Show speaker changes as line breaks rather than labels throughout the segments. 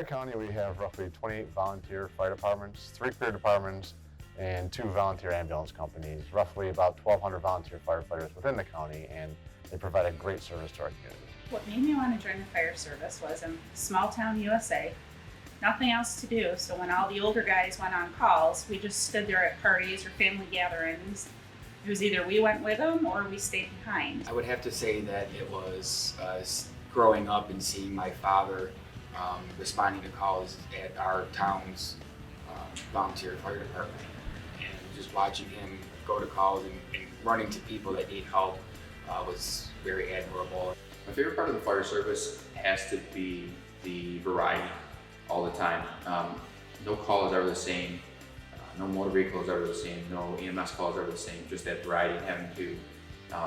County, we have roughly 28 volunteer fire departments, 3 career departments, and 2 volunteer ambulance companies, roughly about 1,200 volunteer firefighters within the county, and they provide a great service to our community.
What made me want to join the fire service was in small town USA, nothing else to do, so when all the older guys went on calls, we just stood there at parties or family gatherings. It was either we went with them or we stayed behind.
I would have to say that it was growing up and seeing my father responding to calls at our town's volunteer fire department, and just watching him go to calls and running to people that need help was very admirable.
My favorite part of the fire service has to be the variety all the time. No call is ever the same, no motor vehicle is ever the same, no EMS call is ever the same. Just that variety and having to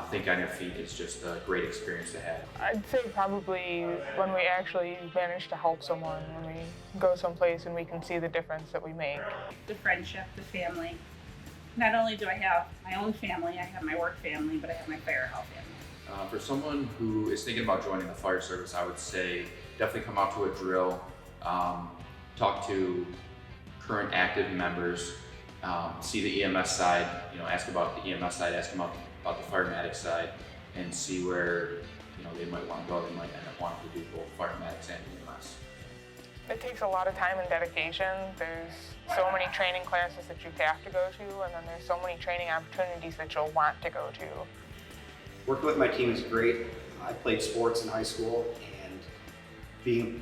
think on your feet is just a great experience to have.
I'd say probably when we actually manage to help someone, when we go someplace and we can see the difference that we make.
The friendship, the family. Not only do I have my own family, I have my work family, but I have my fire hall family.
For someone who is thinking about joining the fire service, I would say definitely come out to a drill, talk to current active members, see the EMS side, ask about the EMS side, ask them about the firematics side, and see where they might want to go. They might end up wanting to do both firematics and EMS.
It takes a lot of time and dedication. There's so many training classes that you have to go to, and then there's so many training opportunities that you'll want to go to.
Working with my team is great. I played sports in high school, and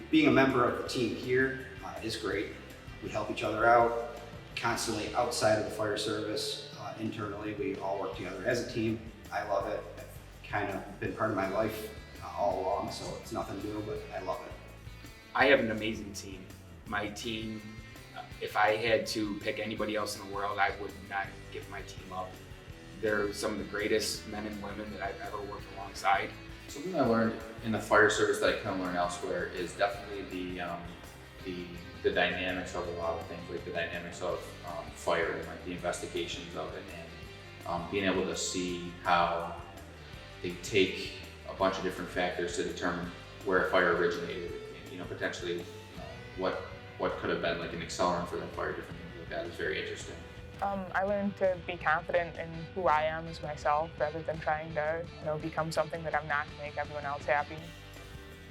being a member of the team here is great. We help each other out constantly outside of the fire service. Internally, we all work together as a team. I love it. It's kind of been part of my life all along, so it's nothing new, but I love it.
I have an amazing team. My team, if I had to pick anybody else in the world, I would not give my team up. They're some of the greatest men and women that I've ever worked alongside.
Something I learned in the fire service that I couldn't learn elsewhere is definitely the dynamics of a lot of things, like the dynamics of fire and like the investigations of it, and being able to see how they take a bunch of different factors to determine where a fire originated, and potentially what could have been like an accelerant for that fire. Different things like that is very interesting.
I learned to be confident in who I am as myself rather than trying to become something that I'm not to make everyone else happy.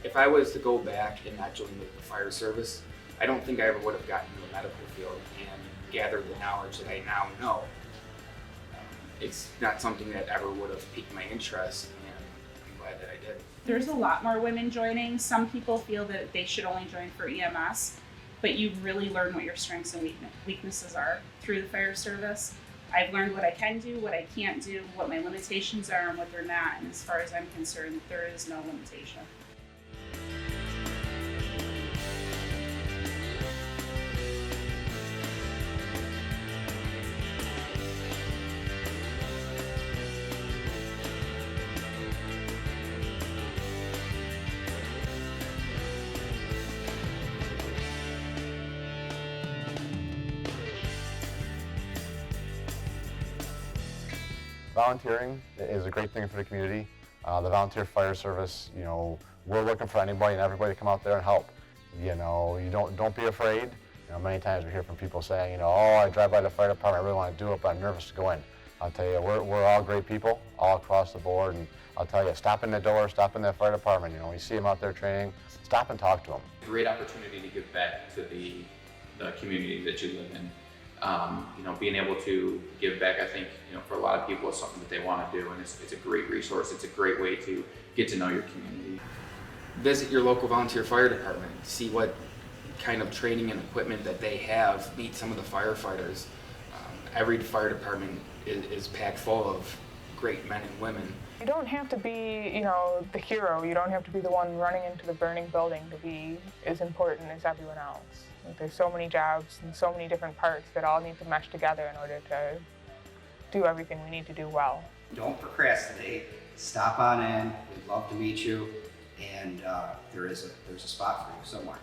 If I was to go back and not join the fire service, I don't think I ever would have gotten into the medical field and gathered the knowledge that I now know. It's not something that ever would have piqued my interest, and I'm glad that I did.
There's a lot more women joining. Some people feel that they should only join for EMS, but you really learn what your strengths and weaknesses are through the fire service. I've learned what I can do, what I can't do, what my limitations are and what they're not, and as far as I'm concerned, there is no limitation.
Volunteering is a great thing for the community. The volunteer fire service, we're looking for anybody and everybody to come out there and help. You don't be afraid. Many times we hear from people saying, oh, I drive by the fire department, I really want to do it, but I'm nervous to go in. I'll tell you, we're all great people, all across the board, and I'll tell you, stop in the door, stop in that fire department. You see them out there training, stop and talk to them.
Great opportunity to give back to the community that you live in. Being able to give back, I think, for a lot of people, is something that they want to do, and it's a great resource. It's a great way to get to know your community.
Visit your local volunteer fire department, see what kind of training and equipment that they have, meet some of the firefighters. Every fire department is packed full of great men and women.
You don't have to be, the hero. You don't have to be the one running into the burning building to be as important as everyone else. There's so many jobs and so many different parts that all need to mesh together in order to do everything we need to do well.
Don't procrastinate. Stop on in. We'd love to meet you, and there's a spot for you somewhere.